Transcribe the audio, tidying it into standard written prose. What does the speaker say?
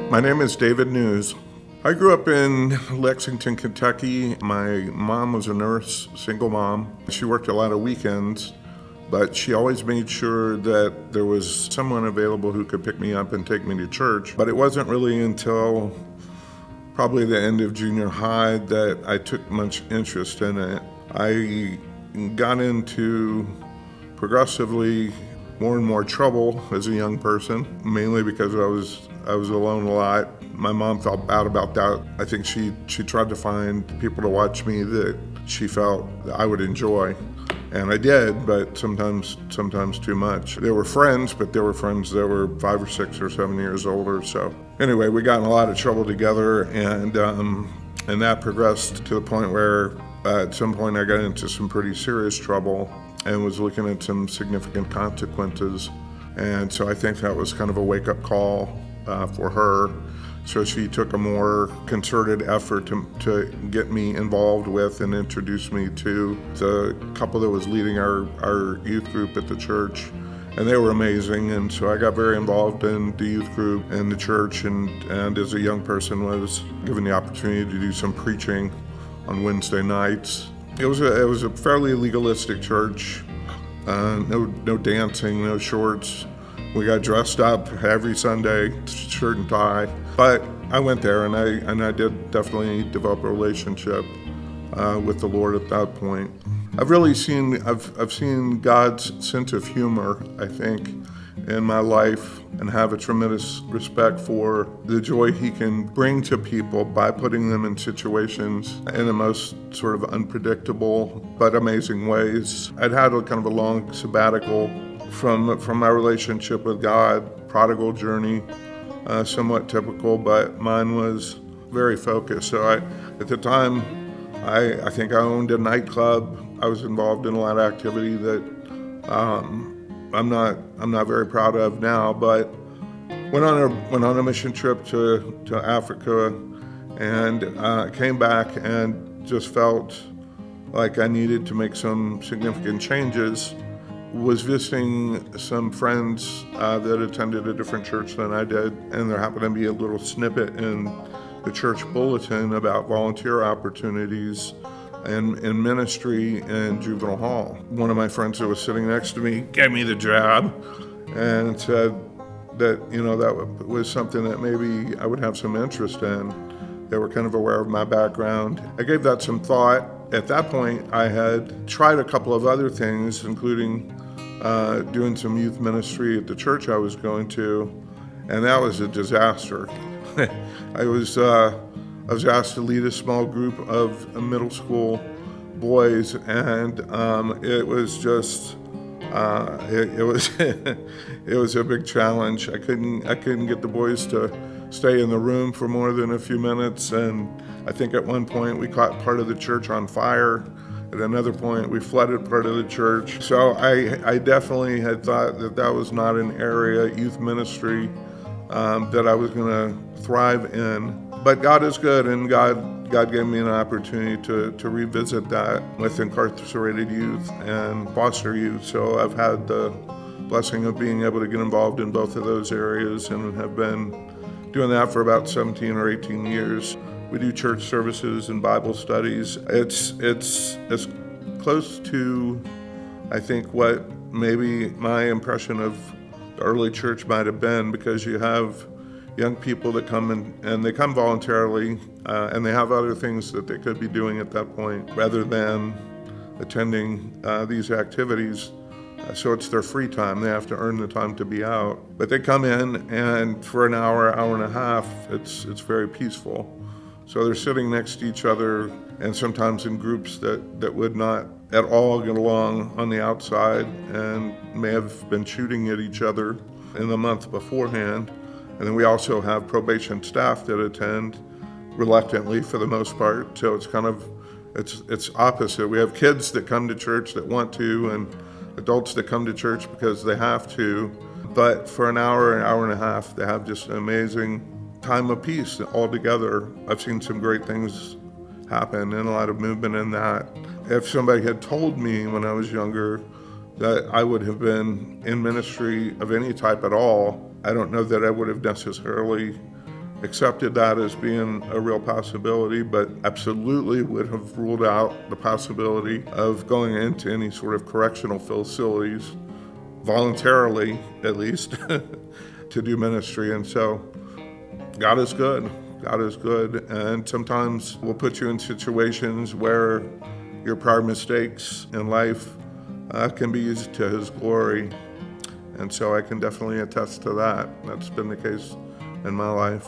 My name is David Nusz. I grew up in Lexington, Kentucky. My mom was a nurse, single mom. She worked a lot of weekends, but she always made sure that there was someone available who could pick me up and take me to church. But it wasn't really until probably the end of junior high that I took much interest in it. I got into progressively more and more trouble as a young person, mainly because I was alone a lot. My mom felt bad about that. I think she tried to find people to watch me that she felt that I would enjoy. And I did, but sometimes too much. They were friends, but they were friends that were 5 or 6 or 7 years older. So anyway, we got in a lot of trouble together, and that progressed to the point where at some point I got into some pretty serious trouble and was looking at some significant consequences. And so I think that was kind of a wake-up call for her. So she took a more concerted effort to get me involved with and introduce me to the couple that was leading our youth group at the church. And they were amazing, and so I got very involved in the youth group and the church, and as a young person was given the opportunity to do some preaching on Wednesday nights. It was a fairly legalistic church, no dancing, no shorts. We got dressed up every Sunday, shirt and tie. But I went there, and I did definitely develop a relationship with the Lord at that point. I've seen God's sense of humor, I think, in my life, and have a tremendous respect for the joy He can bring to people by putting them in situations in the most sort of unpredictable but amazing ways. I'd had a kind of a long sabbatical from my relationship with God, prodigal journey, somewhat typical, but mine was very focused. So at the time, I think I owned a nightclub. I was involved in a lot of activity that I'm not very proud of now, but went on a mission trip to Africa, and came back and just felt like I needed to make some significant changes. Was visiting some friends that attended a different church than I did, and there happened to be a little snippet in the church bulletin about volunteer opportunities in ministry in juvenile hall. One of my friends that was sitting next to me gave me the jab and said that, that was something that maybe I would have some interest in. They were kind of aware of my background. I gave that some thought. At that point, I had tried a couple of other things, including doing some youth ministry at the church I was going to, and that was a disaster. I was asked to lead a small group of middle school boys, and it was just it was it was a big challenge. I couldn't get the boys to stay in the room for more than a few minutes, and I think at one point we caught part of the church on fire. At another point, we flooded part of the church. So I definitely had thought that was not an area, youth ministry, that I was going to thrive in. But God is good, and God gave me an opportunity to revisit that with incarcerated youth and foster youth. So I've had the blessing of being able to get involved in both of those areas, and have been doing that for about 17 or 18 years. We do church services and Bible studies. It's as close to, I think, what maybe my impression of the early church might have been, because you have young people that come and they come voluntarily, and they have other things that they could be doing at that point rather than attending these activities. So it's their free time. They have to earn the time to be out. But they come in, and for an hour and a half, it's very peaceful. So they're sitting next to each other, and sometimes in groups that would not at all get along on the outside, and may have been shooting at each other in the month beforehand. And then we also have probation staff that attend reluctantly for the most part. So it's opposite. We have kids that come to church that want to, and adults that come to church because they have to. But for an hour and a half, they have just an amazing time of peace all together. I've seen some great things happen, and a lot of movement in that. If somebody had told me when I was younger that I would have been in ministry of any type at all, I don't know that I would have necessarily accepted that as being a real possibility, but absolutely would have ruled out the possibility of going into any sort of correctional facilities, voluntarily at least, to do ministry. And so God is good. God is good. And sometimes will put you in situations where your prior mistakes in life can be used to His glory. And so I can definitely attest to that. That's been the case in my life.